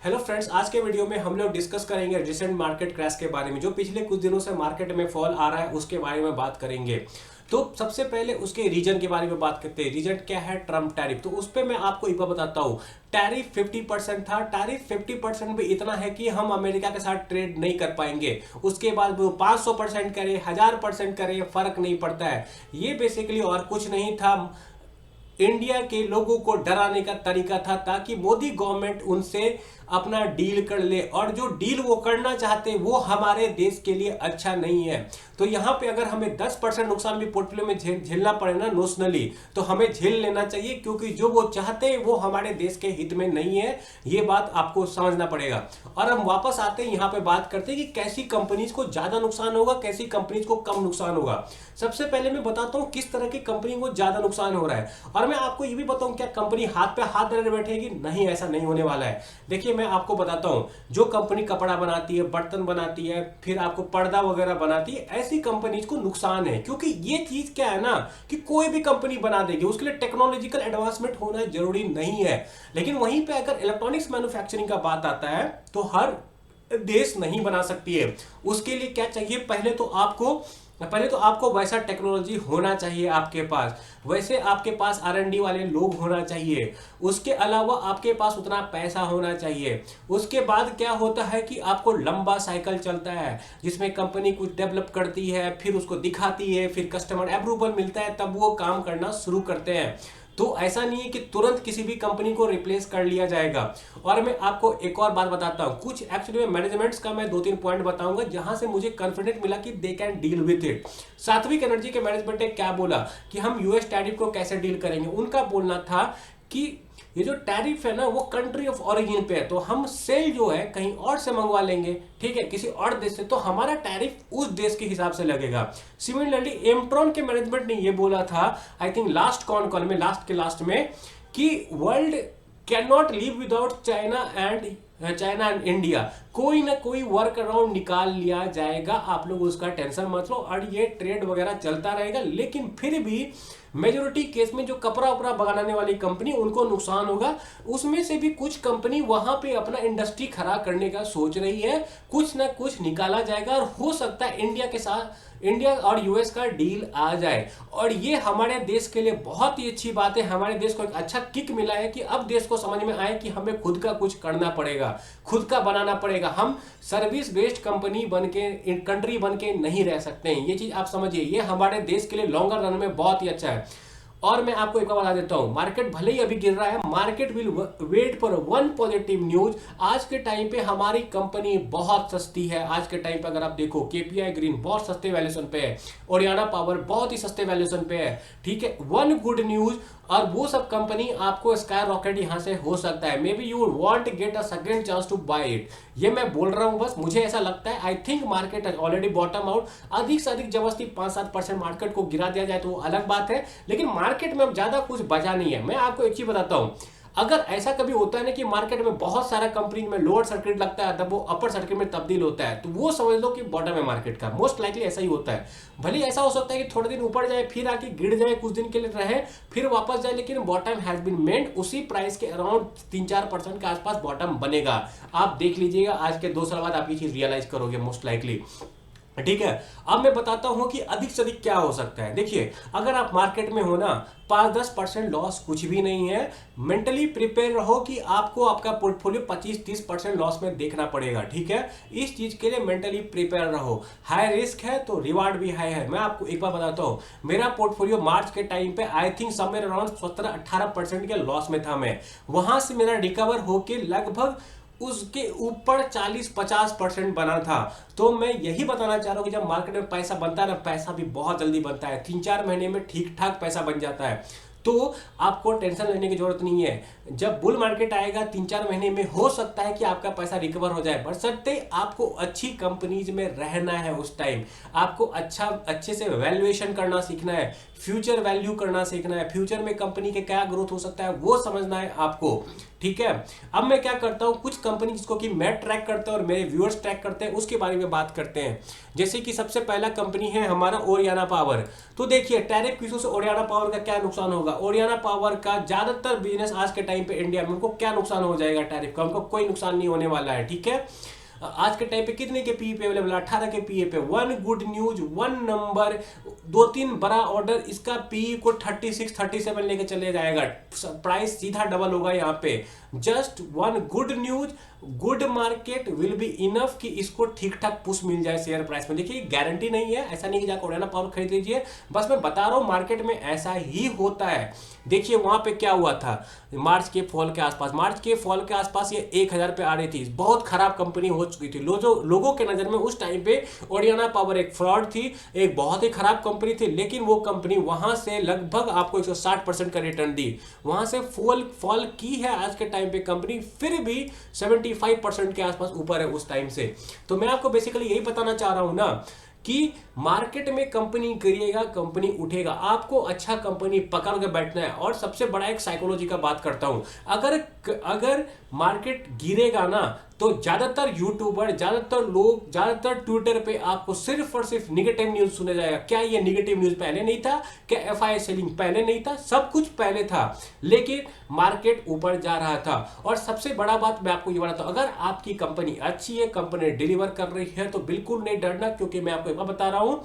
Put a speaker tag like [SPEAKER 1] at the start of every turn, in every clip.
[SPEAKER 1] Hello friends, आज के video में हम लोग डिस्कस करेंगे रिसेंट मार्केट क्रैश के बारे में। जो पिछले कुछ दिनों से मार्केट में फॉल आ रहा है उसके बारे में बात करेंगे। तो सबसे पहले उसके रीजन के बारे में बात करते हैं। रीजन क्या है? Trump tariff. तो उस पर मैं आपको एक बार बताता हूँ। टैरिफ 50% था। टैरिफ 50% भी इतना है कि हम अमेरिका के साथ ट्रेड नहीं कर पाएंगे। उसके बाद वो 500% करे, 1000% करे, फर्क नहीं पड़ता है। ये बेसिकली और कुछ नहीं था, इंडिया के लोगों को डराने का तरीका था ताकि मोदी गवर्नमेंट उनसे अपना डील कर ले, और जो डील वो करना चाहते वो हमारे देश के लिए अच्छा नहीं है। तो यहाँ पे अगर हमें 10% नुकसान भी पोर्टफोलियो में झेलना पड़े ना नोशनली, तो हमें झेल लेना चाहिए, क्योंकि जो वो चाहते हैं वो हमारे देश के हित में नहीं है। ये बात आपको समझना पड़ेगा। और हम वापस आते हैं यहाँ पे बात करते हैं कि कैसी कंपनीज को ज्यादा नुकसान होगा, कैसी कंपनीज को कम नुकसान होगा। सबसे पहले मैं बताता हूँ किस तरह की कंपनी को ज्यादा नुकसान हो रहा है, और मैं आपको ये भी बताऊं क्या कंपनी हाथ पे हाथ धरे बैठेगी? नहीं, ऐसा नहीं होने वाला है। देखिए, मैं आपको बताता हूं, जो कंपनी कपड़ा बनाती है, बर्तन बनाती है, फिर आपको पर्दा वगैरह बनाती है, ऐसी कंपनीज को नुकसान है। क्योंकि ये चीज क्या है ना, कि कोई भी कंपनी बना देगी, उसके लिए टेक्नोलॉजिकल एडवांसमेंट होना जरूरी नहीं है। लेकिन वहीं पे अगर इलेक्ट्रॉनिक्स मैन्युफैक्चरिंग का बात आता है तो हर देश नहीं बना सकती है। उसके लिए क्या चाहिए? पहले तो आपको वैसा टेक्नोलॉजी होना चाहिए आपके पास, वैसे आपके पास R&D वाले लोग होना चाहिए। उसके अलावा आपके पास उतना पैसा होना चाहिए। उसके बाद क्या होता है कि आपको लंबा साइकिल चलता है, जिसमें कंपनी कुछ डेवलप करती है, फिर उसको दिखाती है, फिर कस्टमर अप्रूवल मिलता है, तब वो काम करना शुरू करते हैं। तो ऐसा नहीं है कि तुरंत किसी भी कंपनी को रिप्लेस कर लिया जाएगा। और मैं आपको एक और बात बताता हूं, कुछ एक्चुअली मैनेजमेंट्स का मैं 2-3 पॉइंट बताऊंगा जहां से मुझे कॉन्फिडेंट मिला कि they can deal with it. सात्विक एनर्जी के मैनेजमेंट ने क्या बोला कि हम यूएस टैरिफ को कैसे डील करेंगे। उनका बोलना था कि ये जो टैरिफ है ना, वो कंट्री ऑफ ओरिजिन पे है, तो हम सेल जो है कहीं और से मंगवा लेंगे, ठीक है, किसी और देश से, तो हमारा टैरिफ उस देश के हिसाब से लगेगा। सिमिलरली एमट्रॉन के मैनेजमेंट ने ये बोला था, आई थिंक लास्ट कॉल में, लास्ट के लास्ट में, कि world can not live without China and India. कोई ना कोई वर्क अराउंड निकाल लिया जाएगा, आप लोग उसका टेंशन मत लो, और ये ट्रेड वगैरह चलता रहेगा। लेकिन फिर भी मेजोरिटी केस में जो कपड़ा उपड़ा बनाने वाली कंपनी, उनको नुकसान होगा। उसमें से भी कुछ कंपनी वहां पे अपना इंडस्ट्री खड़ा करने का सोच रही है, कुछ ना कुछ निकाला जाएगा, और हो सकता है इंडिया और यूएस का डील आ जाए। और ये हमारे देश के लिए बहुत ही अच्छी बात है। हमारे देश को एक अच्छा किक मिला है कि अब देश को समझ में आए कि हमें खुद का कुछ करना पड़ेगा, खुद का बनाना पड़ेगा। हम सर्विस बेस्ड कंट्री बन के नहीं रह सकते हैं। ये चीज आप समझिए, ये हमारे देश के लिए लॉन्गर रन में बहुत ही अच्छा है। और मैं आपको एक बार बता देता हूं, मार्केट भले ही अभी गिर रहा है, market will wait for one positive news. आज के टाइम पे हमारी कंपनी बहुत सस्ती है। आज के टाइम पे अगर आप देखो, केपीआई ग्रीन बहुत सस्ते वैल्यूएशन पे है, ओरियाना पावर बहुत ही सस्ते वैल्यूएशन पे है, ठीक है, वन गुड न्यूज। और वो सब कंपनी आपको स्काई रॉकेट यहां से हो सकता है। Maybe you want get a second chance to buy it. ये मैं बोल रहा हूं, बस मुझे ऐसा लगता है। I think market has already bottom out. अधिक से अधिक जबरदस्ती 5-7% मार्केट को गिरा दिया जाए तो वो अलग बात है, लेकिन मार्केट में अब ज्यादा कुछ बचा नहीं है। मैं आपको एक चीज बताता हूं, अगर ऐसा कभी होता है ना कि मार्केट में बहुत सारा कंपनी में लोअर सर्किट लगता है, तब वो अपर सर्किट में तब्दील होता है, तो वो समझ लो कि बॉटम है मार्केट का। मोस्ट लाइकली ऐसा ही होता है। भले ऐसा हो सकता है कि थोड़े दिन ऊपर जाए, फिर आके गिर जाए, कुछ दिन के लिए रहे, फिर वापस जाए, लेकिन बॉटम हैज बीन मेंट। उसी प्राइस के अराउंड 3-4% के आसपास बॉटम बनेगा। आप देख लीजिएगा, आज के 2 साल बाद आप ये चीज रियलाइज करोगे मोस्ट लाइकली, ठीक है। अब मैं बताता हूं कि अधिक से अधिक क्या हो सकता है। देखिए, अगर आप मार्केट में हो ना, 5-10% लॉस कुछ भी नहीं है। मेंटली प्रिपेयर रहो कि आपको आपका पोर्टफोलियो 25-30% लॉस में देखना पड़ेगा, ठीक है। इस चीज के लिए मेंटली प्रिपेयर रहो। हाई रिस्क है तो रिवार्ड भी हाई है। मैं आपको एक बार बताता हूं, मेरा पोर्टफोलियो मार्च के टाइम पे आई थिंक समवेयर अराउंड 17-18% के लॉस में था। मैं वहां से मेरा रिकवर होके लगभग उसके ऊपर 40-50% बना था। तो मैं यही बताना चाह रहा हूं कि जब मार्केट में पैसा बनता है ना, पैसा भी बहुत जल्दी बनता है। 3-4 महीने में ठीक ठाक पैसा बन जाता है। तो आपको टेंशन लेने की जरूरत नहीं है। जब बुल मार्केट आएगा 3-4 महीने में, हो सकता है कि आपका पैसा रिकवर हो जाए, बशर्ते आपको अच्छी कंपनीज में रहना है। उस टाइम आपको अच्छे से वैल्यूएशन करना सीखना है, फ्यूचर वैल्यू करना सीखना है, फ्यूचर में कंपनी के क्या ग्रोथ हो सकता है वो समझना है आपको। ठीक है। अब मैं क्या करता हूं, कुछ कंपनी जिसको कि मैं ट्रैक करता हूं और मेरे व्यूअर्स ट्रैक करते हैं उसके बारे में बात करते हैं। जैसे कि सबसे पहला कंपनी है हमारा ओरियाना पावर। तो देखिए टैरिफ की वजह से ओरियाना पावर का क्या नुकसान होगा। ओरियाना पावर का ज्यादातर बिजनेस आज के टाइम पे इंडिया में, उनको क्या नुकसान हो जाएगा टैरिफ का, उनको कोई नुकसान नहीं होने वाला है, ठीक है। आज के टाइम पे कितने के पीई पे अवेलेबल है, 18 के पीई पे। One good news, one number, 2-3 बड़ा ऑर्डर, इसका पीई को 36-37 लेके चले जाएगा, प्राइस सीधा डबल होगा यहाँ पे। Just one good news, good market will be enough कि इसको ठीक ठाक पुश मिल जाए शेयर प्राइस में। देखिए गारंटी नहीं है, ऐसा नहीं कि जाकर ओरियाना पावर खरीद लीजिए, बस मैं बता रहा हूं मार्केट में ऐसा ही होता है। देखिए वहां पे क्या हुआ था मार्च के फॉल के आसपास, मार्च के फॉल के आसपास ये 1000 पे आ रही थी, बहुत खराब कंपनी हो चुकी थी। लोगों के नजर में उस टाइम पे ओरियाना पावर एक फ्रॉड थी, एक बहुत ही खराब कंपनी थी, लेकिन वो कंपनी वहां से लगभग आपको 160% का रिटर्न दी, वहां से फॉल की है आज के टाइम पे कंपनी, फिर भी 75% के आसपास ऊपर है उस टाइम से। तो मैं आपको बेसिकली यही बताना चाह रहा हूं ना कि मार्केट में कंपनी गिरेगा कंपनी उठेगा, आपको अच्छा कंपनी पकड़ के बैठना है। और सबसे बड़ा एक साइकोलॉजी का बात करता हूं, अगर मार्केट गिरेगा ना तो ज्यादातर यूट्यूबर, ज्यादातर लोग, ज्यादातर ट्विटर पे आपको सिर्फ और सिर्फ निगेटिव न्यूज सुना जाएगा। क्या ये निगेटिव न्यूज पहले नहीं था? क्या एफआई सेलिंग पहले नहीं था? सब कुछ पहले था, लेकिन मार्केट ऊपर जा रहा था। और सबसे बड़ा बात मैं आपको ये बताता हूं, अगर आपकी कंपनी अच्छी है, कंपनी डिलीवर कर रही है, तो बिल्कुल नहीं डरना, क्योंकि मैं आपको एक बात बता रहा हूं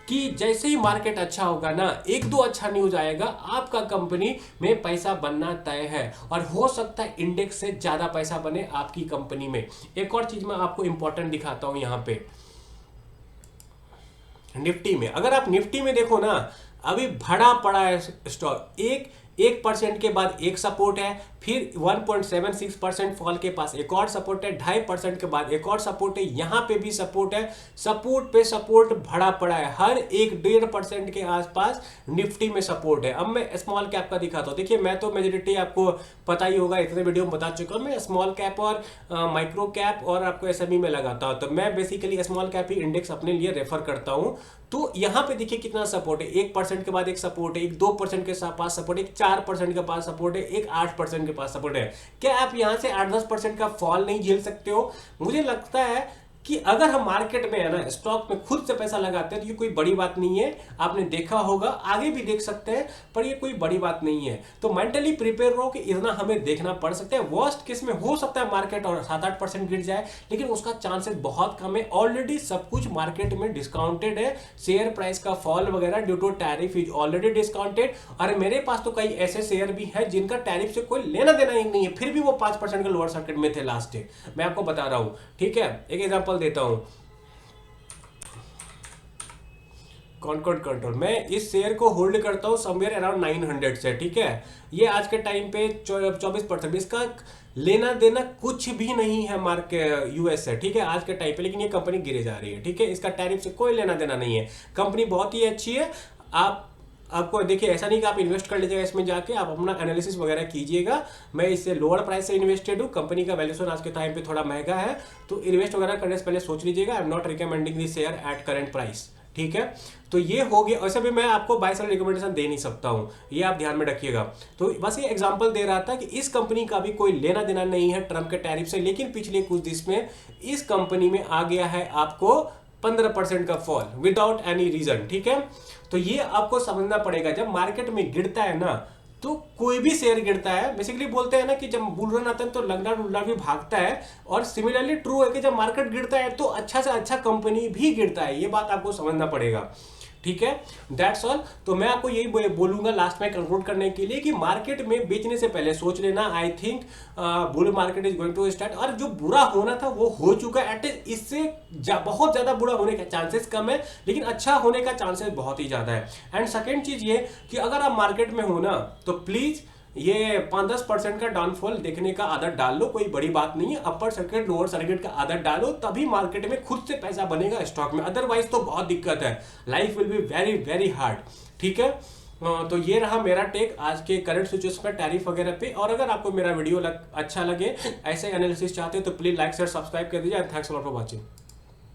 [SPEAKER 1] कि जैसे ही मार्केट अच्छा होगा ना, 1-2 अच्छा न्यूज आएगा, आपका कंपनी में पैसा बनना तय है, और हो सकता है इंडेक्स से ज्यादा पैसा बने आपकी कंपनी में। एक और चीज मैं आपको इंपॉर्टेंट दिखाता हूं यहां पे निफ्टी में। अगर आप निफ्टी में देखो ना, अभी भरा पड़ा है स्टॉक, 1% के बाद एक सपोर्ट है, फिर 1.76% फॉल के पास एक और सपोर्ट है, 2.5% के बाद एक और सपोर्ट है, यहां पे भी सपोर्ट है, सपोर्ट पे सपोर्ट भरा पड़ा है, हर 1-1.5% के आसपास निफ्टी में सपोर्ट है। अब मैं स्मॉल कैप का दिखाता हूं। देखिए मैं तो मेजोरिटी आपको पता ही होगा, इतने वीडियो में बता चुका हूं, मैं स्मॉल कैप और माइक्रो कैप और आपको एसएमई में लगाता हूं। तो मैं बेसिकली स्मॉल कैप ही इंडेक्स अपने लिए रेफर करता हूं। तो यहां पे देखिए कितना सपोर्ट है, 1% के बाद एक सपोर्ट है, एक 2% के पास सपोर्ट है, एक 4% के पास सपोर्ट है, एक 8% के पास सपोर्ट है। क्या आप यहां से 8-10% का फॉल नहीं झेल सकते हो? मुझे लगता है कि अगर हम मार्केट में है ना, स्टॉक में खुद से पैसा लगाते हैं तो ये कोई बड़ी बात नहीं है। आपने देखा होगा, आगे भी देख सकते हैं, पर ये कोई बड़ी बात नहीं है। तो मेंटली प्रिपेयर रहो कि इतना हमें देखना पड़ सकता है। वर्स्ट केस में हो सकता है मार्केट और 7-8% गिर जाए, लेकिन उसका चांसेस बहुत कम है। ऑलरेडी सब कुछ मार्केट में डिस्काउंटेड है, शेयर प्राइस का फॉल वगैरह due to tariff is already discounted. और मेरे पास तो कई ऐसे शेयर भी है जिनका टैरिफ से कोई लेना देना ही नहीं है, फिर भी वो 5% के लोअर सर्किट में थे लास्ट डे, मैं आपको बता रहा हूं, ठीक है। एक एग्जांपल देता हूं, कॉन्कॉर्ड कंट्रोल, मैं इस शेयर को होल्ड करता हूं समवेयर अराउंड 900 से, ठीक है। ये आज के टाइम पे 24%, इसका लेना देना कुछ भी नहीं है मार्केट यूएस से, ठीक है, आज के टाइम पे, लेकिन ये कंपनी गिरे जा रही है, ठीक है। इसका टैरिफ से कोई लेना देना नहीं है, कंपनी बहुत ही अच्छी है। आपको देखिए ऐसा नहीं कि आप इन्वेस्ट कर लीजिएगा इसमें जाके, आप अपना एनालिसिस वगैरह कीजिएगा। मैं इससे लोअर प्राइस से इन्वेस्टेड हूँ, कंपनी का वैल्यूएशन आज के टाइम पे थोड़ा महंगा है, तो इन्वेस्ट वगैरह करने से पहले सोच लीजिएगा। I am not recommending this share at current price, ठीक है। तो ये हो गया, वैसे भी मैं आपको बाय सेल रिकमेंडेशन दे नहीं सकता हूं, ये आप ध्यान में रखिएगा। तो बस ये एग्जांपल दे रहा था कि इस कंपनी का भी कोई लेना देना नहीं है ट्रम्प के टैरिफ से, लेकिन पिछले कुछ दिन में इस कंपनी में आ गया है आपको 15% का फॉल विदाउट एनी रीजन, ठीक है। तो ये आपको समझना पड़ेगा, जब मार्केट में गिरता है ना, तो कोई भी शेयर गिरता है, बेसिकली बोलते हैं ना कि जब बुल रन आता है तो लंगड़ा डुल्ला भी भागता है, और सिमिलरली ट्रू है कि जब मार्केट गिरता है तो अच्छा से अच्छा कंपनी भी गिरता है। ये बात आपको समझना पड़ेगा, ठीक है। That's all. तो मैं आपको यही बोलूंगा लास्ट में कंक्लूड करने के लिए कि मार्केट में बेचने से पहले सोच लेना। I think bull market is going to start, और जो बुरा होना था वो हो चुका है, एटलीस्ट इससे बहुत ज्यादा बुरा होने का चांसेस कम है, लेकिन अच्छा होने का चांसेस बहुत ही ज्यादा है। एंड सेकेंड चीज ये कि अगर आप मार्केट में हो ना, तो प्लीज ये 5-10% का डाउनफॉल देखने का आदत डाल लो, कोई बड़ी बात नहीं है। अपर सर्किट लोअर सर्किट का आदत डालो, तभी मार्केट में खुद से पैसा बनेगा स्टॉक में, अदरवाइज तो बहुत दिक्कत है, life will be very very hard, ठीक है। तो ये रहा मेरा टेक आज के करंट सिचुएशन पर टैरिफ वगैरह पे। और अगर आपको मेरा वीडियो अच्छा लगे, ऐसे एनालिसिस चाहते हो, तो प्लीज लाइक शेयर सब्सक्राइब कर दीजिए। Thanks for watching.